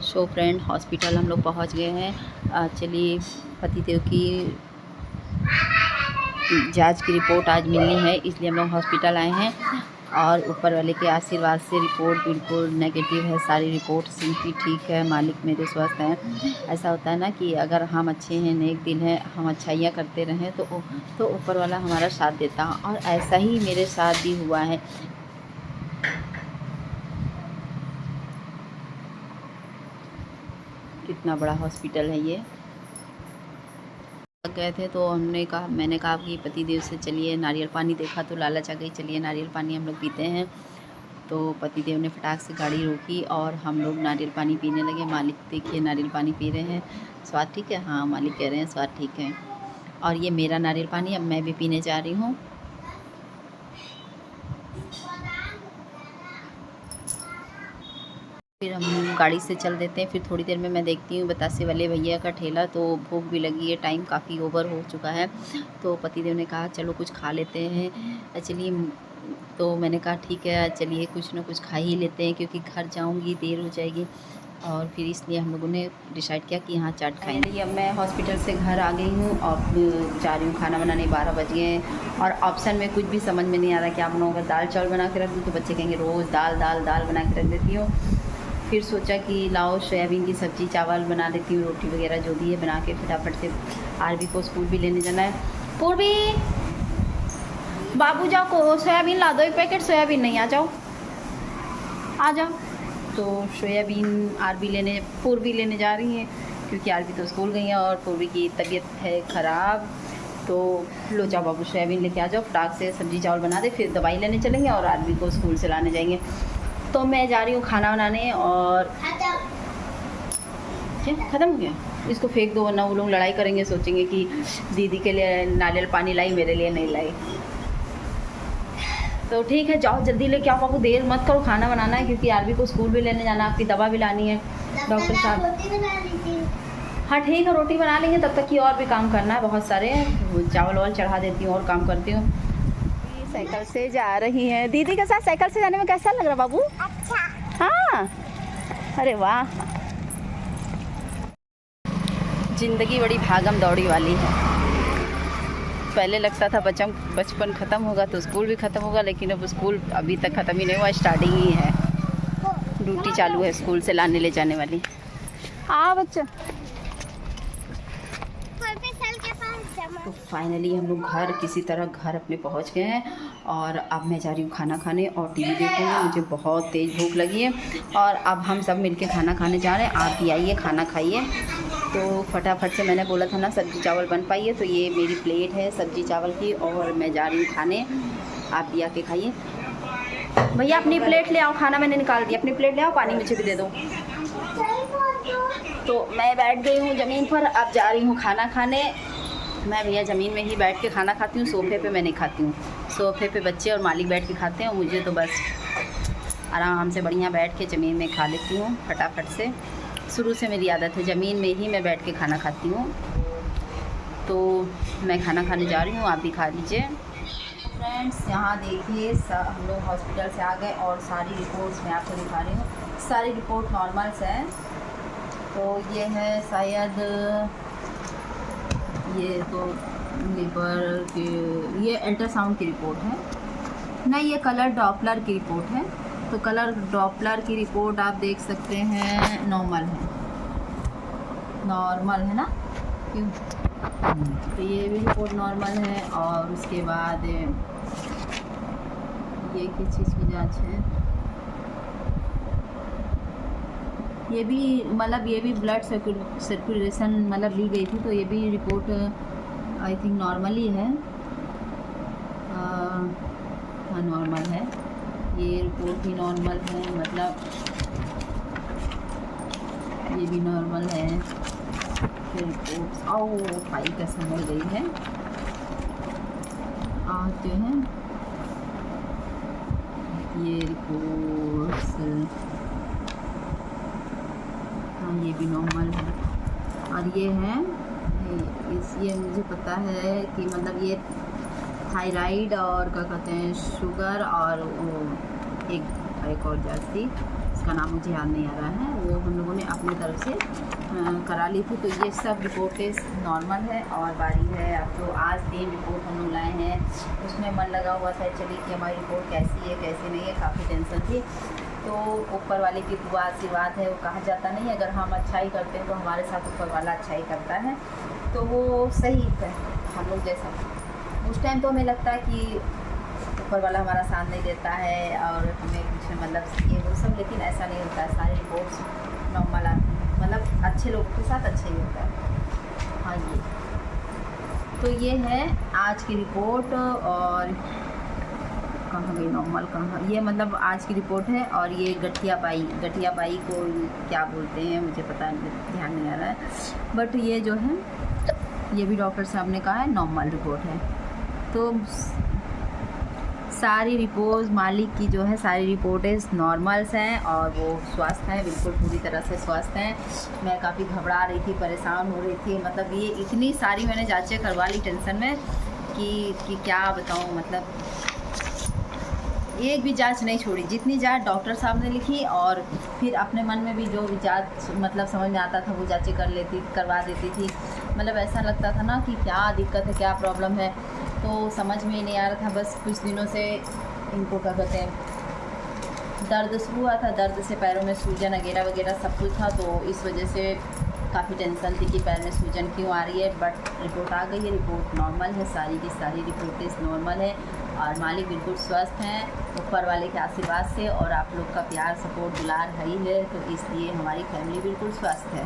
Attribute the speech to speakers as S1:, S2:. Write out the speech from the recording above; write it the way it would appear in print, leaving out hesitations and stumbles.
S1: So friend, hospital हम लोग पहुंच गए हैं। चलिए, पतिदेव की जांच की रिपोर्ट आज मिलनी है, इसलिए हम लोग हॉस्पिटल आए हैं। और ऊपर वाले के आशीर्वाद से रिपोर्ट बिल्कुल नेगेटिव है। सारी रिपोर्ट सिंपली ठीक है, मालिक मेरे स्वस्थ हैं। ऐसा होता है ना कि अगर हम अच्छे हैं, नेक दिल हैं, हम अच्छाइयाँ करते रहें तो ऊपर वाला हमारा साथ देता है, और ऐसा ही मेरे साथ भी हुआ है। कितना बड़ा हॉस्पिटल है ये। गए थे तो मैंने कहा कि पतिदेव से चलिए नारियल पानी, देखा तो लालच आ गई, चलिए नारियल पानी हम लोग पीते हैं। तो पतिदेव ने फटाक से गाड़ी रोकी और हम लोग नारियल पानी पीने लगे। मालिक देखिए नारियल पानी पी रहे हैं। स्वाद ठीक है? हाँ, मालिक कह रहे हैं स्वाद ठीक है। और ये मेरा नारियल पानी अब मैं भी पीने जा रही हूँ। फिर हम गाड़ी से चल देते हैं। फिर थोड़ी देर में मैं देखती हूँ बतासे वाले भैया का ठेला, तो भूख भी लगी है, टाइम काफ़ी ओवर हो चुका है। तो पतिदेव ने कहा चलो कुछ खा लेते हैं। चलिए, तो मैंने कहा ठीक है, चलिए कुछ ना कुछ खा ही लेते हैं, क्योंकि घर जाऊँगी देर हो जाएगी। और फिर इसलिए हम लोगों ने डिसाइड किया कि यहाँ चाट खाएंगे। अब मैं हॉस्पिटल से घर आ गई हूँ और जा रही हूँ खाना बनाने। 12 बज गए हैं और ऑप्शन में कुछ भी समझ में नहीं आ रहा क्या बनाऊँगा। दाल चावल बना के रख दूँ तो बच्चे कहेंगे रोज़ दाल दाल दाल बना के रख देती हूँ। फिर सोचा कि लाओ सोयाबीन की सब्ज़ी चावल बना लेती हूँ, रोटी वगैरह जो भी है बना के फटाफट से। आरबी को स्कूल भी लेने जाना है। पूर्वी, बाबू जाओ को सोयाबीन ला दो, एक पैकेट सोयाबीन। नहीं, आ जाओ आ जाओ। तो सोयाबीन पूर्वी लेने जा रही हैं, क्योंकि आरबी तो स्कूल गई है और पूर्वी की तबीयत है ख़राब। तो लो जाओ बाबू, सोयाबीन लेके आ जाओ, फटाक से सब्ज़ी चावल बना दे, फिर दवाई लेने चलेंगे और आरबी को स्कूल से लाने जाएंगे। तो मैं जा रही हूँ खाना बनाने। और क्या ख़त्म हो गया? इसको फेंक दो, वरना वो लोग लड़ाई करेंगे, सोचेंगे कि दीदी के लिए नारियल पानी लाई, मेरे लिए नहीं लाई। तो ठीक है, जाओ जल्दी लेके आओ बाबू, देर मत करो, खाना बनाना है, क्योंकि आरबी को स्कूल भी लेने जाना, आपकी दवा भी लानी है डॉक्टर साहब। हाँ ठीक है, रोटी बना लेंगे, तब तक की और भी काम करना है, बहुत सारे चावल वावल चढ़ा देती हूँ और काम करती हूँ। साइकिल से जा रही हैं दीदी के साथ। साइकिल से जाने में कैसा लग रहा बाबू? अच्छा। हाँ, अरे वाह। ज़िंदगी बड़ी भागम दौड़ी वाली है। पहले लगता था बचपन ख़त्म होगा तो स्कूल भी ख़त्म होगा, लेकिन अब स्कूल अभी तक ख़त्म ही नहीं हुआ, स्टार्टिंग ही है। ड्यूटी चालू है स्कूल से लाने ले जाने वाली। बच्चा। तो फाइनली हम लोग किसी तरह घर अपने पहुंच गए हैं। और अब मैं जा रही हूँ खाना खाने और टीवी देखूँगी। मुझे बहुत तेज़ भूख लगी है और अब हम सब मिलके खाना खाने जा रहे हैं। आप भी आइए, खाना खाइए। तो फटाफट से मैंने बोला था ना सब्ज़ी चावल बन पाई है, तो ये मेरी प्लेट है सब्ज़ी चावल की और मैं जा रही हूँ खाने। आप भी आके खाइए। भैया अपनी प्लेट ले आओ, खाना मैंने निकाल दिया, अपनी प्लेट ले आओ, पानी मुझे भी दे दो। तो मैं बैठ गई हूँ ज़मीन पर, अब जा रही हूँ खाना खाने। मैं भैया ज़मीन में ही बैठ के खाना खाती हूँ, सोफ़े पे मैं नहीं खाती हूँ। सोफ़े पे बच्चे और मालिक बैठ के खाते हैं और मुझे तो बस आराम से बढ़िया बैठ के ज़मीन में खा लेती हूँ फटाफट से। शुरू से मेरी आदत है, ज़मीन में ही मैं बैठ के खाना खाती हूँ। तो मैं खाना खाने जा रही हूँ, आप भी खा लीजिए। फ्रेंड्स, यहाँ देखिए हम लोग हॉस्पिटल से आ गए और सारी रिपोर्ट्स मैं आपको दिखा रही हूँ। सारी रिपोर्ट नॉर्मल्स हैं। तो ये है शायद, ये तो लिवर की, ये अल्ट्रासाउंड की रिपोर्ट है। नहीं, ये कलर डॉपलर की रिपोर्ट है। तो कलर डॉपलर की रिपोर्ट आप देख सकते हैं नॉर्मल है ना? क्यों? तो ये भी रिपोर्ट नॉर्मल है। और उसके बाद ये किस चीज़ की जांच है? ये भी मतलब ये भी ब्लड सर्कुलेशन मतलब ली गई थी, तो ये भी रिपोर्ट आई थिंक नॉर्मल ही है। हाँ, नॉर्मल है। ये रिपोर्ट भी नॉर्मल है, मतलब ये भी नॉर्मल है। फिर रिपोर्ट्स फाइल का समझ गई है। और जो है ये रिपोर्ट्स, हाँ ये भी नॉर्मल है। और ये है ये मुझे पता है कि मतलब ये थायराइड और क्या कहते हैं शुगर और वो एक और जांच थी, इसका नाम मुझे याद नहीं आ रहा है, वो हम लोगों ने अपनी तरफ से करा ली थी। तो ये सब रिपोर्टें नॉर्मल है और बारी है। अब तो आज 3 रिपोर्ट हम लोग लाए हैं, उसमें मन लगा हुआ था चलिए कि हमारी रिपोर्ट कैसी है कैसी नहीं है, काफ़ी टेंशन थी। तो ऊपर वाले की दुआ आशीर्वाद है, वो कहा जाता नहीं, अगर हम अच्छा ही करते हैं तो हमारे साथ ऊपर वाला अच्छा ही करता है। तो वो सही है हम लोग जैसा, उस टाइम तो हमें लगता है कि ऊपर वाला हमारा साथ नहीं देता है और हमें कुछ मतलब ये वो सब, लेकिन ऐसा नहीं होता है। सारी रिपोर्ट्स नॉर्मल आती हैं, मतलब अच्छे लोगों के साथ अच्छा ही होता है। हाँ ये तो ये है आज की रिपोर्ट। और कहाँ गई नॉर्मल, कहाँ, ये मतलब आज की रिपोर्ट है। और ये गठिया बाई को क्या बोलते हैं मुझे पता नहीं, ध्यान नहीं आ रहा है, बट ये जो है ये भी डॉक्टर साहब ने कहा है नॉर्मल रिपोर्ट है। तो सारी रिपोर्ट मालिक की जो है सारी रिपोर्टें नॉर्मल्स हैं और वो स्वस्थ हैं, बिल्कुल पूरी तरह से स्वस्थ हैं। मैं काफ़ी घबरा रही थी, परेशान हो रही थी, मतलब ये इतनी सारी मैंने जांचें करवा ली टेंशन में कि क्या बताऊँ, मतलब एक भी जांच नहीं छोड़ी, जितनी जांच डॉक्टर साहब ने लिखी और फिर अपने मन में भी जो भी जांच मतलब समझ में आता था वो जांचें करवा देती थी। मतलब ऐसा लगता था ना कि क्या दिक्कत है, क्या प्रॉब्लम है, तो समझ में ही नहीं आ रहा था। बस कुछ दिनों से इनको क्या कहते हैं, दर्द शुरू हुआ था, दर्द से पैरों में सूजन वगैरह सब कुछ था। तो इस वजह से काफ़ी टेंशन थी कि पैर में सूजन क्यों आ रही है। बट रिपोर्ट आ गई है, रिपोर्ट नॉर्मल है, सारी की सारी रिपोर्टें नॉर्मल है और मालिक बिल्कुल स्वस्थ हैं ऊपर वाले के आशीर्वाद से। और आप लोग का प्यार सपोर्ट दुलार है ही है, तो इसलिए हमारी फैमिली बिल्कुल स्वस्थ है।